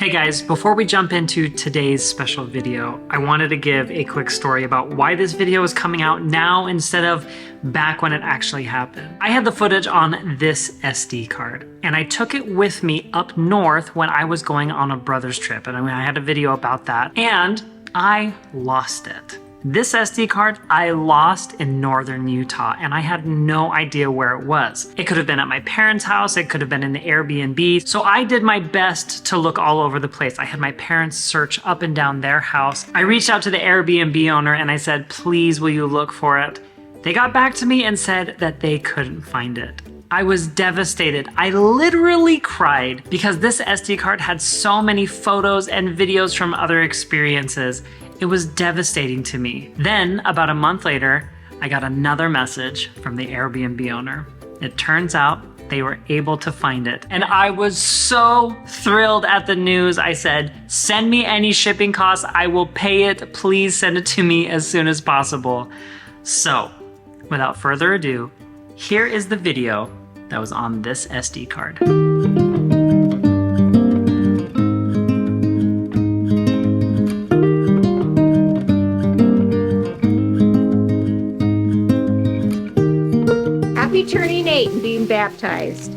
Hey guys, before we jump into today's special video, I wanted to give a quick story about why this video is coming out now instead of back when it actually happened. I had the footage on this SD card and I took it with me up north when I was going on a brother's trip, and I had a video about that, and I lost it. This SD card I lost in northern Utah and I had no idea where it was. It could have been at my parents' house, it could have been in the Airbnb. So I did my best to look all over the place. I had my parents search up and down their house. I reached out to the Airbnb owner and I said, please will you look for it? They got back to me and said that they couldn't find it. I was devastated. I literally cried because this SD card had so many photos and videos from other experiences. It was devastating to me. Then, about a month later, I got another message from the Airbnb owner. It turns out they were able to find it. And I was so thrilled at the news. I said, send me any shipping costs. I will pay it. Please send it to me as soon as possible. So, without further ado, here is the video that was on this SD card. Turning 8 and being baptized.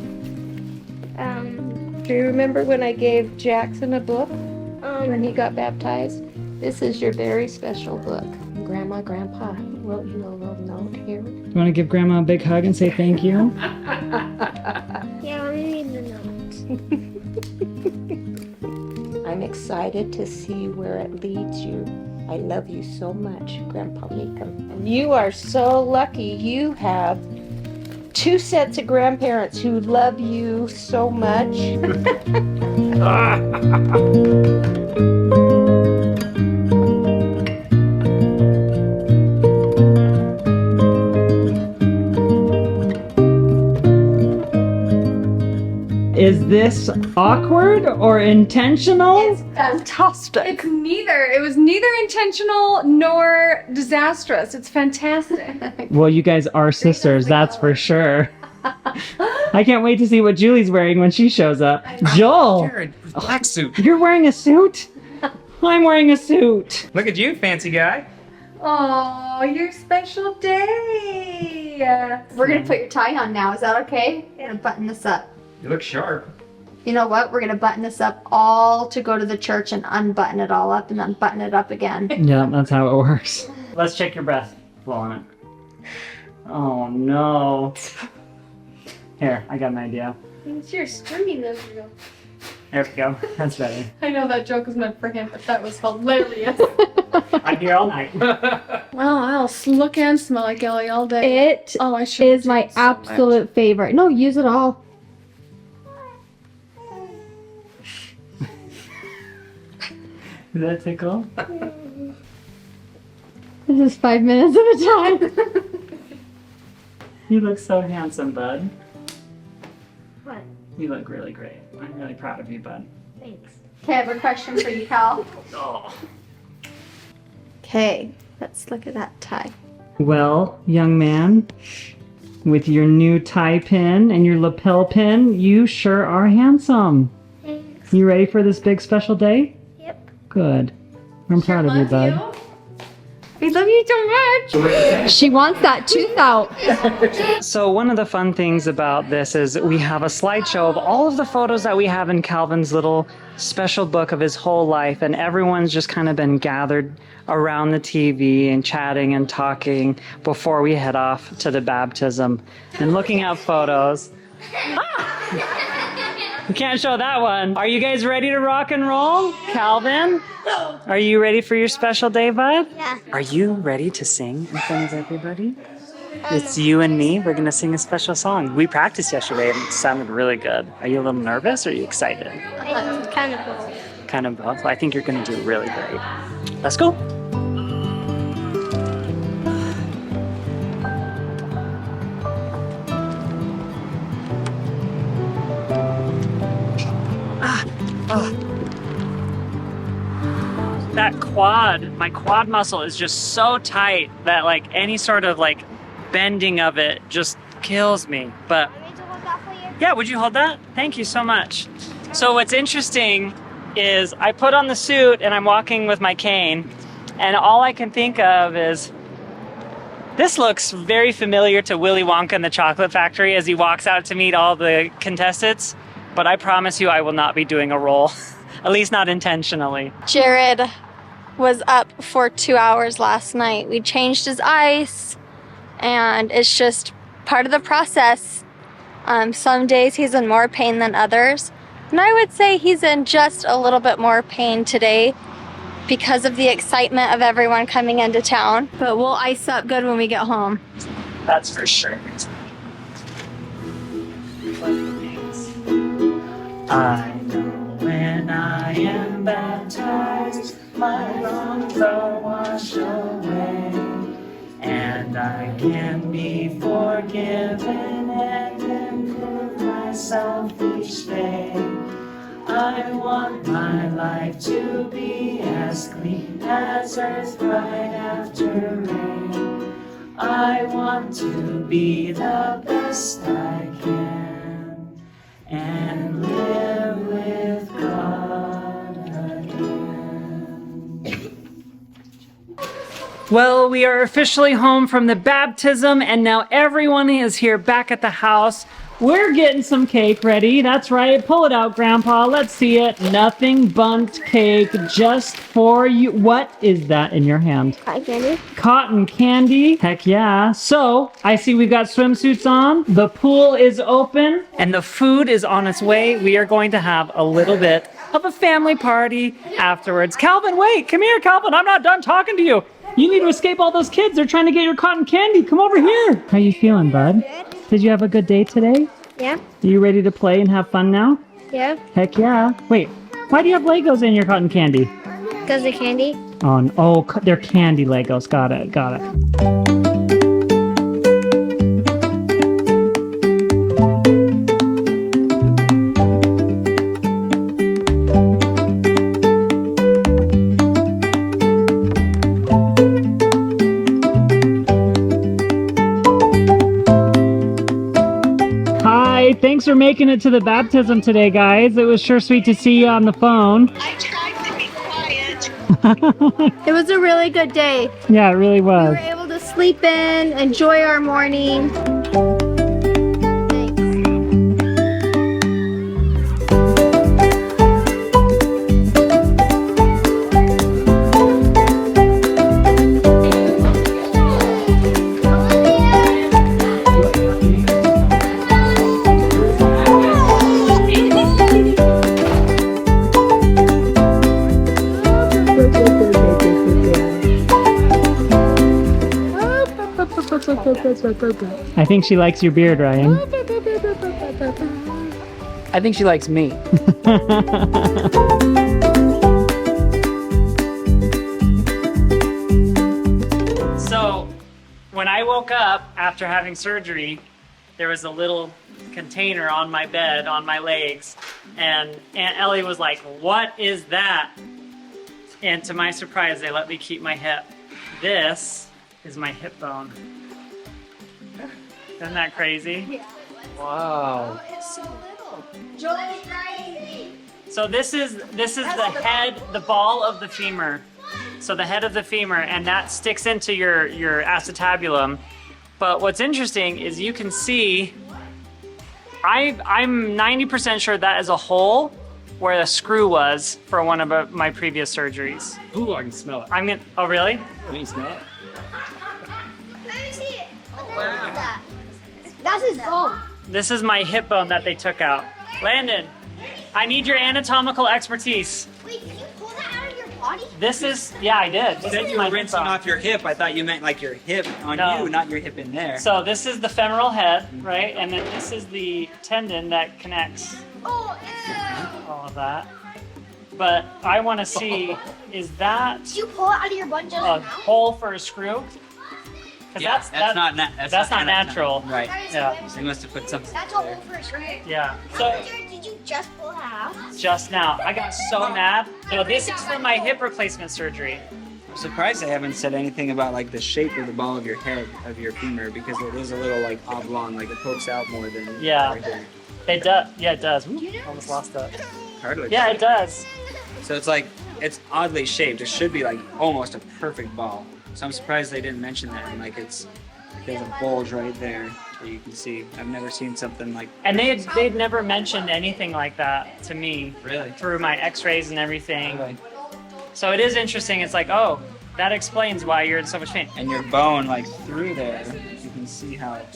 Do you remember when I gave Jackson a book when he got baptized? This is your very special book. Grandma, Grandpa wrote you a little note here. You want to give Grandma a big hug and say thank you? Yeah, let me read the note. I'm excited to see where it leads you. I love you so much, Grandpa Meekum. And you are so lucky you have 2 sets of grandparents who love you so much. Is this awkward or intentional? It's fantastic. It's neither. It was neither intentional nor disastrous. It's fantastic. Well, you guys are sisters, that's for sure. I can't wait to see what Julie's wearing when she shows up. Joel! Jared, black suit. You're wearing a suit? I'm wearing a suit. Look at you, fancy guy. Oh, your special day. We're gonna put your tie on now. Is that okay? We're gonna button this up. You look sharp. You know what? We're gonna button this up all to go to the church and unbutton it all up and then button it up again. Yeah, that's how it works. Let's check your breath. Blow on it. Oh no. Here, I got an idea. It's your stringy nose. There we go. That's better. I know that joke was meant for him, but that was hilarious. I'm here all night. Well, I'll look and smell like Ellie all day. It I should is my absolute favorite. No, use it all. Does that tickle? This is 5 minutes at a time. You look so handsome, bud. What? You look really great. I'm really proud of you, bud. Thanks. Okay, I have a question for you, Cal. Oh. Okay, let's look at that tie. Well, young man, with your new tie pin and your lapel pin, you sure are handsome. Thanks. You ready for this big special day? Yep. Good. I'm proud of you, bud. We love you so much. She wants that tooth out. So one of the fun things about this is we have a slideshow of all of the photos that we have in Calvin's little special book of his whole life, and everyone's just kind of been gathered around the TV and chatting and talking before we head off to the baptism and looking at photos. We can't show that one. Are you guys ready to rock and roll? Calvin? Are you ready for your special day, bud? Yeah. Are you ready to sing in front of everybody? It's you and me. We're going to sing a special song. We practiced yesterday and it sounded really good. Are you a little nervous or are you excited? Kind of both. Kind of both. I think you're going to do really great. Let's go. That quad, my quad muscle is just so tight that like any sort of like bending of it just kills me. But yeah, would you hold that? Thank you so much. So what's interesting is I put on the suit and I'm walking with my cane, and all I can think of is, this looks very familiar to Willy Wonka and the Chocolate Factory as he walks out to meet all the contestants, but I promise you I will not be doing a role, at least not intentionally. Jared was up for 2 hours last night. We changed his ice, and it's just part of the process. Some days he's in more pain than others, and I would say he's in just a little bit more pain today because of the excitement of everyone coming into town. But we'll ice up good when we get home. That's for sure. I know when I am baptized, my wrongs are washed away, and I can be forgiven and improve myself each day. I want my life to be as clean as earth right after rain. I want to be the best I can and live with God again. Well, we are officially home from the baptism, and now everyone is here back at the house. We're getting some cake ready. That's right. Pull it out, Grandpa. Let's see it. Nothing but cake just for you. What is that in your hand? Cotton candy. Cotton candy. Heck yeah. So, I see we've got swimsuits on. The pool is open and the food is on its way. We are going to have a little bit of a family party afterwards. Calvin, wait. Come here, Calvin. I'm not done talking to you. You need to escape all those kids. They're trying to get your cotton candy. Come over here. How you feeling, bud? Did you have a good day today? Yeah. Are you ready to play and have fun now? Yeah. Heck yeah. Wait, why do you have Legos in your cotton candy? Because of candy. Oh, they're candy Legos. Got it. Thanks for making it to the baptism today, guys. It was sure sweet to see you on the phone. I tried to be quiet. It was a really good day. Yeah, it really We was. were able to sleep in, enjoy our morning. I think she likes your beard, Ryan. I think she likes me. So, when I woke up after having surgery, there was a little container on my bed, on my legs, and Aunt Ellie was like, "What is that?" And to my surprise, they let me keep my hip. This is my hip bone. Isn't that crazy? Wow. It's so little. Joel's crazy. So this is the head, the ball of the femur. So the head of the femur, and that sticks into your acetabulum. But what's interesting is you can see, I'm 90% sure that is a hole where the screw was for one of my previous surgeries. Ooh, I can smell it. Oh really? Can you smell it? Let me see it. That? That's his bone. This is my hip bone that they took out. Landon, I need your anatomical expertise. Wait, did you pull that out of your body? This is, yeah, I did. You This said is you my were hip rinsing bone. off your hip. I thought you meant like your hip on No. you, not your hip in there. So this is the femoral head, right? And then this is the tendon that connects Oh, ew. all of that. But I want to see, is that Did you pull it out of your butt just a now? hole for a screw? Because Yeah, that's not natural. Right. That is Yeah. weird. So you must have put something That's a there. hole for a screw. Yeah. So Jared, did you just pull that out? just now, I got so mad. So this is for my hip replacement surgery. I'm surprised they haven't said anything about like the shape of the ball of your head, of your femur, because it is a little like oblong, like it pokes out more than Yeah. right there. It does. Yeah, it does. Ooh, almost lost that. Hardly. Yeah, it does. So it's like, it's oddly shaped. It should be like almost a perfect ball. So I'm surprised they didn't mention that. And like there's a bulge right there that you can see. I've never seen something like. And they'd never mentioned anything like that to me. Really? Through my x-rays and everything. Really? So it is interesting. It's like, oh, that explains why you're in so much pain. And your bone, like through there, you can see how like,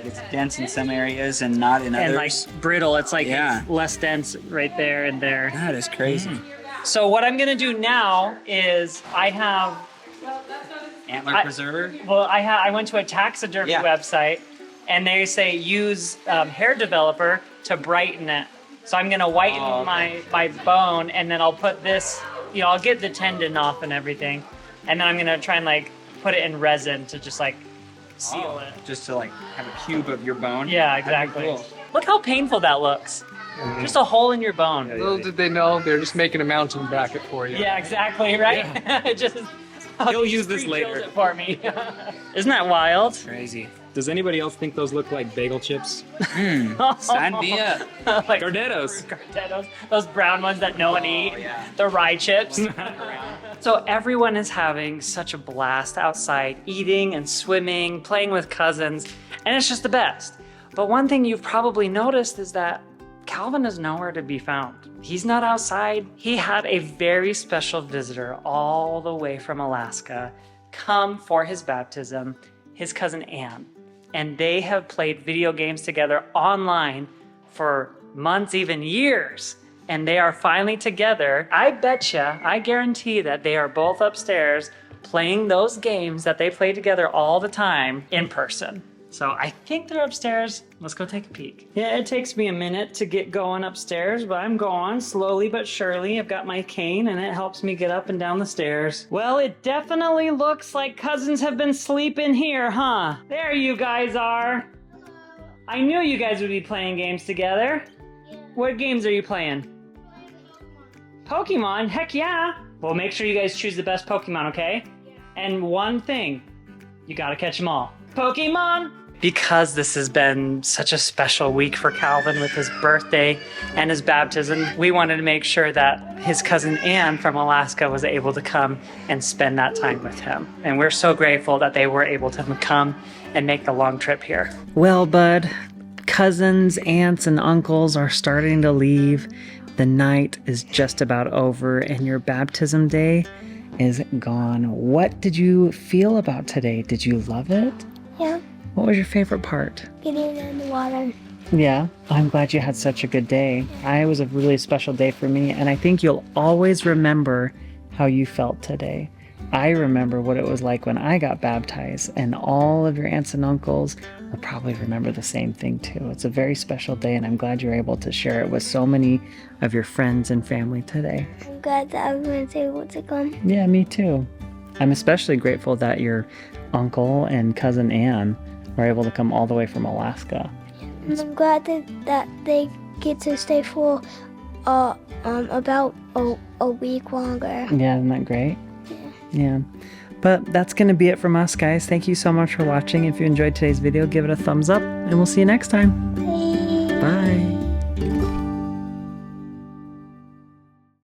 it's dense in some areas and not in And others. like brittle, it's like Yeah. less dense right there and there. That is crazy. So what I'm gonna do now is I have, Antler preserver. well, I went to a taxidermy Yeah. website and they say use hair developer to brighten it. So I'm gonna whiten Oh, okay. my bone and then I'll put this, you know, I'll get the tendon off and everything. And then I'm gonna try and like put it in resin to just like seal it. Just to like have a cube of your bone. Yeah, That'd be exactly. cool. Look how painful that looks. Just a hole in your bone. Little did they know, they're just making a mountain bracket for you. Yeah, exactly, right? It just You'll use this pre-drilled later. it for me. Isn't that wild? Crazy. Does anybody else think those look like bagel chips? Sign me up. Like Gardettos. Gardettos, those brown ones that no one eats. yeah. The rye chips. So everyone is having such a blast outside, eating and swimming, playing with cousins, and it's just the best. But one thing you've probably noticed is that Calvin is nowhere to be found. He's not outside. He had a very special visitor all the way from Alaska come for his baptism, his cousin Anne. And they have played video games together online for months, even years. And they are finally together. I betcha, I guarantee that they are both upstairs playing those games that they play together all the time in person. So I think they're upstairs. Let's go take a peek. Yeah, it takes me a minute to get going upstairs, but I'm going slowly but surely. I've got my cane and it helps me get up and down the stairs. Well, it definitely looks like cousins have been sleeping here, huh? There you guys are. I knew you guys would be playing games together. What games are you playing? Pokemon? Heck yeah. Well, make sure you guys choose the best Pokemon, okay? And one thing, you gotta catch them all. Pokemon! Because this has been such a special week for Calvin with his birthday and his baptism, we wanted to make sure that his cousin Anne from Alaska was able to come and spend that time with him. And we're so grateful that they were able to come and make the long trip here. Well, bud, cousins, aunts, and uncles are starting to leave. The night is just about over and your baptism day is gone. What did you feel about today? Did you love it? Yeah, What was your favorite part? getting in the water. Yeah, I'm glad you had such a good day. It was a really special day for me, and I think you'll always remember how you felt today. I remember what it was like when I got baptized, and all of your aunts and uncles will probably remember the same thing too. It's a very special day, and I'm glad you're able to share it with so many of your friends and family today. I'm glad that everyone's able to come. Yeah, me too. I'm especially grateful that your uncle and cousin Anne were able to come all the way from Alaska. And I'm glad that they get to stay for about a week longer. Yeah, isn't that great? Yeah. But that's going to be it from us, guys. Thank you so much for watching. If you enjoyed today's video, give it a thumbs up, and we'll see you next time. Bye. Bye.